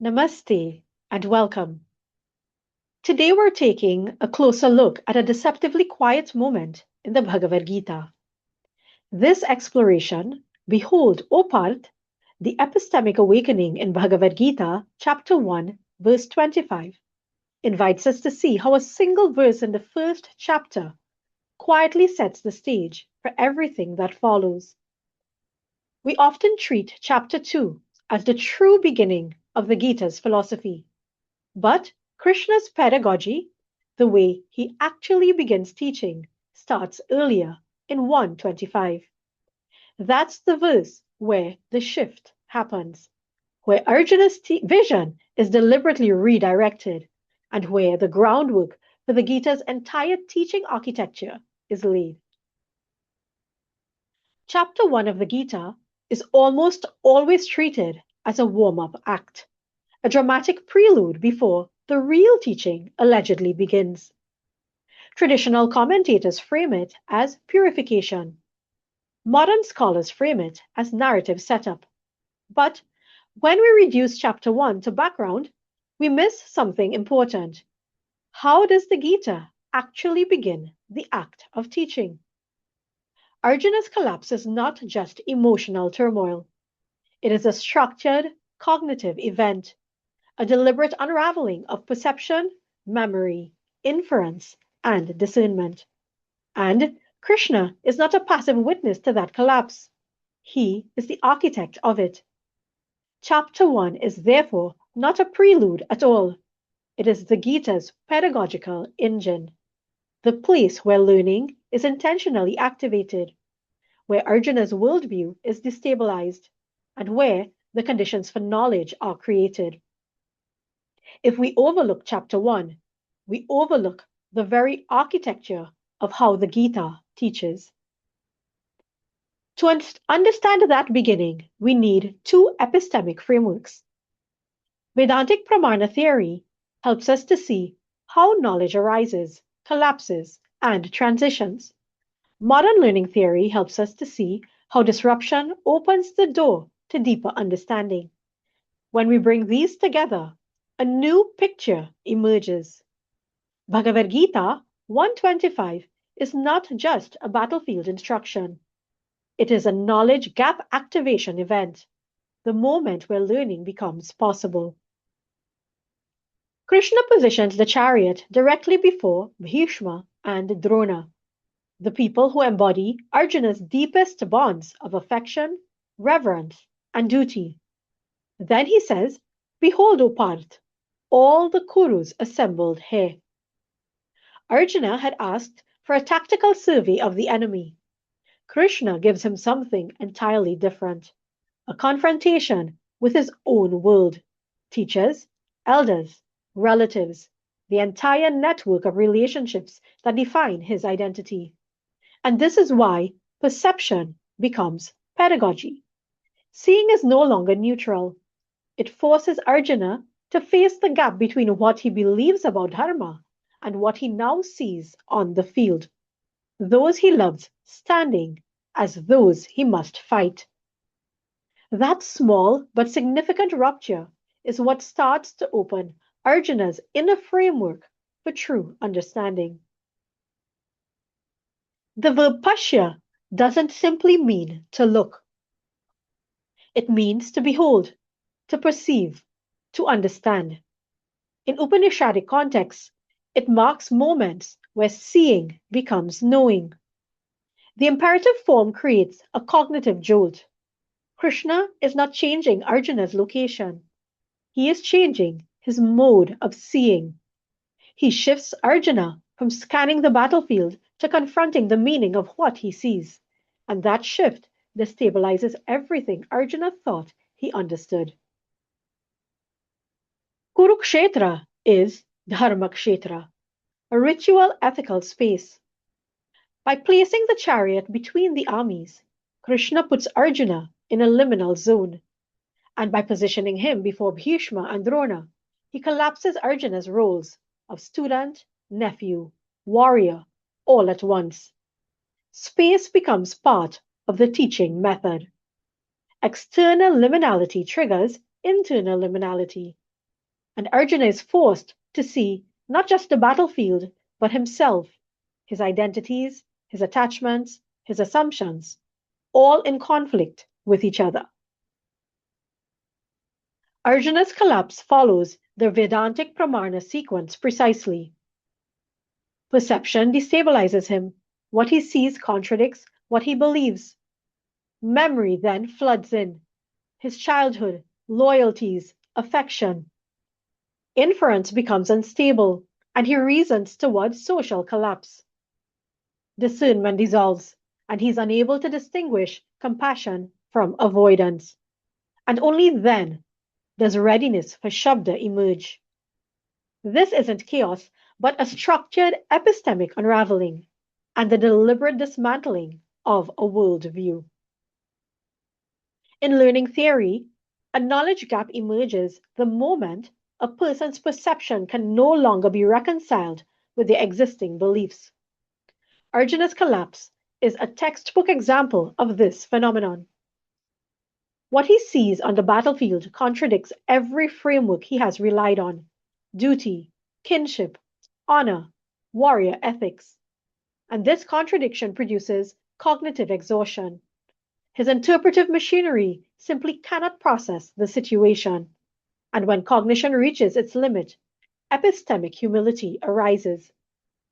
Namaste and welcome. Today we're taking a closer look at a deceptively quiet moment in the Bhagavad Gītā. This exploration, behold, O Pārtha, the epistemic awakening in Bhagavad Gītā, chapter 1, verse 25, invites us to see how a single verse in the first chapter quietly sets the stage for everything that follows. We often treat chapter 2 as the true beginning of the Gita's philosophy. But Krishna's pedagogy, the way he actually begins teaching, starts earlier in 1:25. That's the verse where the shift happens, where Arjuna's vision is deliberately redirected, and where the groundwork for the Gita's entire teaching architecture is laid. Chapter 1 of the Gita is almost always treated as a warm-up act, a dramatic prelude before the real teaching allegedly begins. Traditional commentators frame it as purification. Modern scholars frame it as narrative setup. But when we reduce chapter 1 to background, we miss something important. How does the Gita actually begin the act of teaching? Arjuna's collapse is not just emotional turmoil. It is a structured, cognitive event, a deliberate unraveling of perception, memory, inference, and discernment. And Krishna is not a passive witness to that collapse. He is the architect of it. Chapter 1 is therefore not a prelude at all. It is the Gita's pedagogical engine, the place where learning is intentionally activated, where Arjuna's worldview is destabilized, and where the conditions for knowledge are created. If we overlook chapter 1, we overlook the very architecture of how the Gita teaches. To understand that beginning, we need two epistemic frameworks. Vedantic Pramana theory helps us to see how knowledge arises, collapses, and transitions. Modern learning theory helps us to see how disruption opens the door to deeper understanding. When we bring these together, a new picture emerges. Bhagavad Gītā 1:25 is not just a battlefield instruction. It is a knowledge gap activation event, the moment where learning becomes possible. Krishna positions the chariot directly before Bhishma and Drona, the people who embody Arjuna's deepest bonds of affection, reverence, and duty. Then he says, "Behold, O Pārtha, all the Kurus assembled here." Arjuna had asked for a tactical survey of the enemy. Krishna gives him something entirely different, a confrontation with his own world, teachers, elders, relatives, the entire network of relationships that define his identity. And this is why perception becomes pedagogy. Seeing is no longer neutral. It forces Arjuna to face the gap between what he believes about dharma and what he now sees on the field. Those he loves standing as those he must fight. That small but significant rupture is what starts to open Arjuna's inner framework for true understanding. The verb pashya doesn't simply mean to look. It means to behold, to perceive, to understand. In Upanishadic contexts, it marks moments where seeing becomes knowing. The imperative form creates a cognitive jolt. Krishna is not changing Arjuna's location. He is changing his mode of seeing. He shifts Arjuna from scanning the battlefield to confronting the meaning of what he sees. And that shift destabilizes everything Arjuna thought he understood. Kurukshetra is Dharmakshetra, a ritual ethical space. By placing the chariot between the armies, Krishna puts Arjuna in a liminal zone. And by positioning him before Bhishma and Drona, he collapses Arjuna's roles of student, nephew, warrior, all at once. Space becomes part of the teaching method. External liminality triggers internal liminality, and Arjuna is forced to see not just the battlefield, but himself, his identities, his attachments, his assumptions, all in conflict with each other. Arjuna's collapse follows the Vedantic Pramana sequence precisely. Perception destabilizes him. What he sees contradicts what he believes. Memory then floods in. His childhood, loyalties, affection. Inference becomes unstable, and he reasons towards social collapse. Discernment dissolves, and he is unable to distinguish compassion from avoidance. And only then does readiness for Shabda emerge. This isn't chaos, but a structured epistemic unraveling and the deliberate dismantling of a worldview. In learning theory, a knowledge gap emerges the moment a person's perception can no longer be reconciled with their existing beliefs. Arjuna's collapse is a textbook example of this phenomenon. What he sees on the battlefield contradicts every framework he has relied on: duty, kinship, honor, warrior ethics. And this contradiction produces cognitive exhaustion. His interpretive machinery simply cannot process the situation. And when cognition reaches its limit, epistemic humility arises,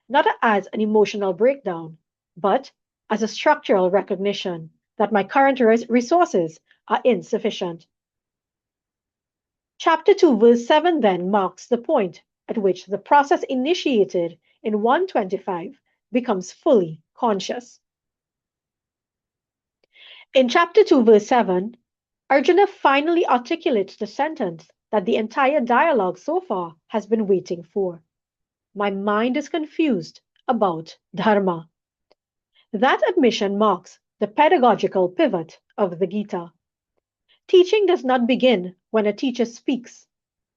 not as an emotional breakdown, but as a structural recognition that my current resources are insufficient. Chapter 2, verse 7 then marks the point at which the process initiated in 125 becomes fully conscious. In chapter 2, verse 7, Arjuna finally articulates the sentence that the entire dialogue so far has been waiting for. My mind is confused about dharma. That admission marks the pedagogical pivot of the Gita. Teaching does not begin when a teacher speaks.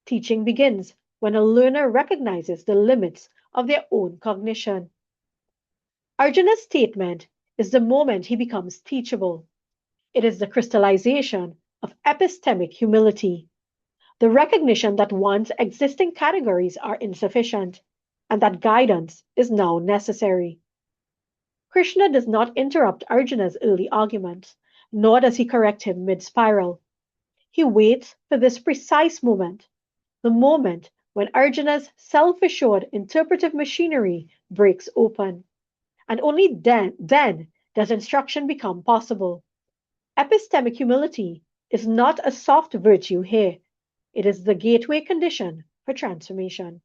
Teaching begins when a learner recognizes the limits of their own cognition. Arjuna's statement is the moment he becomes teachable. It is the crystallization of epistemic humility, the recognition that one's existing categories are insufficient and that guidance is now necessary. Krishna does not interrupt Arjuna's early arguments, nor does he correct him mid-spiral. He waits for this precise moment, the moment when Arjuna's self-assured interpretive machinery breaks open. And only then does instruction become possible. Epistemic humility is not a soft virtue here. It is the gateway condition for transformation.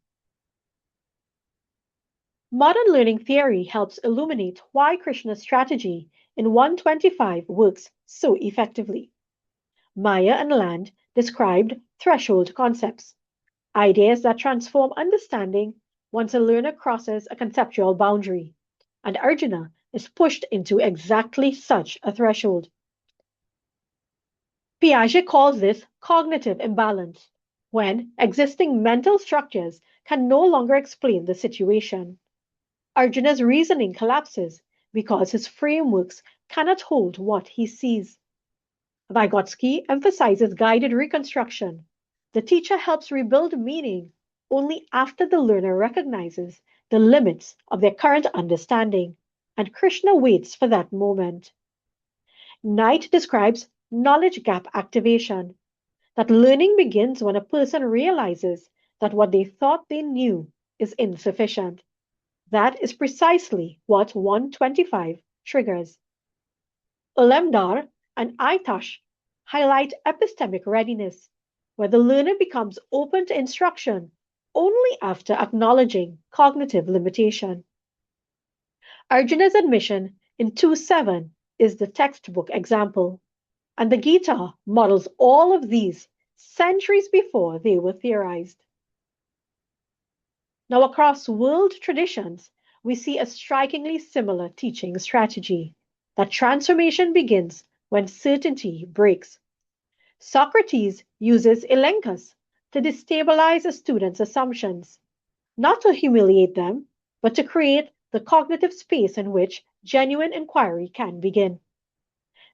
Modern learning theory helps illuminate why Krishna's strategy in 125 works so effectively. Maya and Land described threshold concepts, ideas that transform understanding once a learner crosses a conceptual boundary, and Arjuna is pushed into exactly such a threshold. Piaget calls this cognitive imbalance, when existing mental structures can no longer explain the situation. Arjuna's reasoning collapses because his frameworks cannot hold what he sees. Vygotsky emphasizes guided reconstruction. The teacher helps rebuild meaning only after the learner recognizes the limits of their current understanding, and Krishna waits for that moment. Knight describes knowledge gap activation, that learning begins when a person realizes that what they thought they knew is insufficient. That is precisely what 125 triggers. Ulamdar and Aitash highlight epistemic readiness, where the learner becomes open to instruction only after acknowledging cognitive limitation. Arjuna's admission in 2.7 is the textbook example, and the Gita models all of these centuries before they were theorized. Now, across world traditions, we see a strikingly similar teaching strategy, that transformation begins when certainty breaks. Socrates uses elenchus to destabilize a student's assumptions, not to humiliate them, but to create the cognitive space in which genuine inquiry can begin.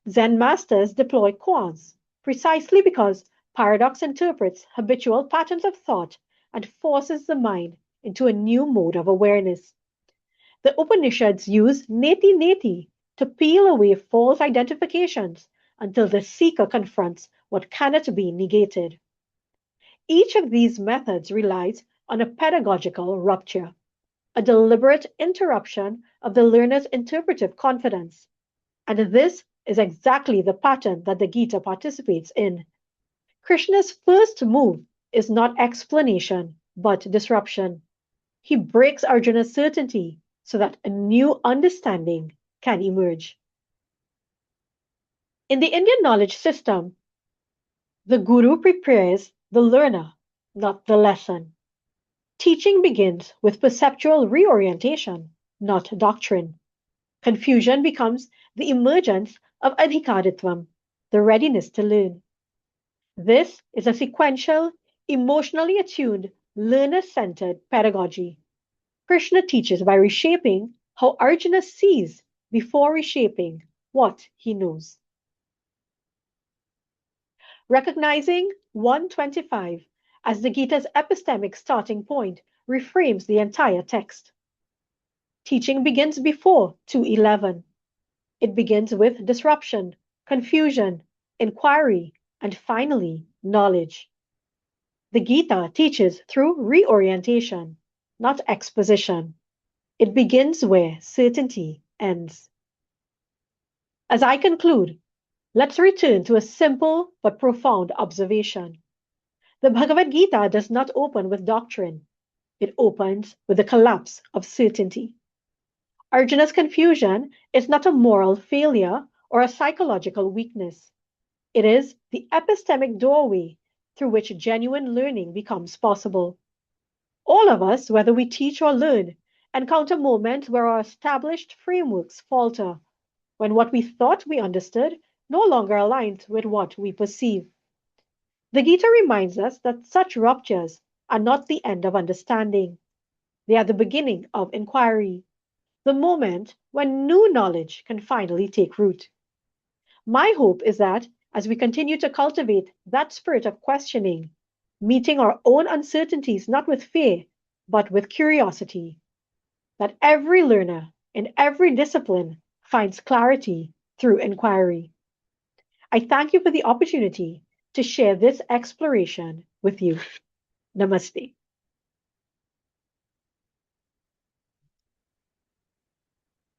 Zen masters deploy koans precisely because Paradox interprets habitual patterns of thought and forces the mind into a new mode of awareness. The Upanishads use neti neti to peel away false identifications until the seeker confronts what cannot be negated. Each of these methods relies on a pedagogical rupture, a deliberate interruption of the learner's interpretive confidence. And this is exactly the pattern that the Gita participates in. Krishna's first move is not explanation, but disruption. He breaks Arjuna's certainty so that a new understanding can emerge. In the Indian knowledge system, the guru prepares the learner, not the lesson. Teaching begins with perceptual reorientation, not doctrine. Confusion becomes the emergence of adhikaditvam, the readiness to learn. This is a sequential, emotionally attuned, learner-centered pedagogy. Krishna teaches by reshaping how Arjuna sees before reshaping what he knows. Recognizing 125 as the Gita's epistemic starting point reframes the entire text. Teaching begins before 211. It begins with disruption, confusion, inquiry, and finally, knowledge. The Gita teaches through reorientation, not exposition. It begins where certainty ends. As I conclude, let's return to a simple but profound observation. The Bhagavad Gita does not open with doctrine. It opens with the collapse of certainty. Arjuna's confusion is not a moral failure or a psychological weakness. It is the epistemic doorway through which genuine learning becomes possible. All of us, whether we teach or learn, encounter moments where our established frameworks falter, when what we thought we understood no longer aligns with what we perceive. The Gita reminds us that such ruptures are not the end of understanding. They are the beginning of inquiry, the moment when new knowledge can finally take root. My hope is that as we continue to cultivate that spirit of questioning, meeting our own uncertainties not with fear, but with curiosity, that every learner in every discipline finds clarity through inquiry. I thank you for the opportunity to share this exploration with you. Namaste.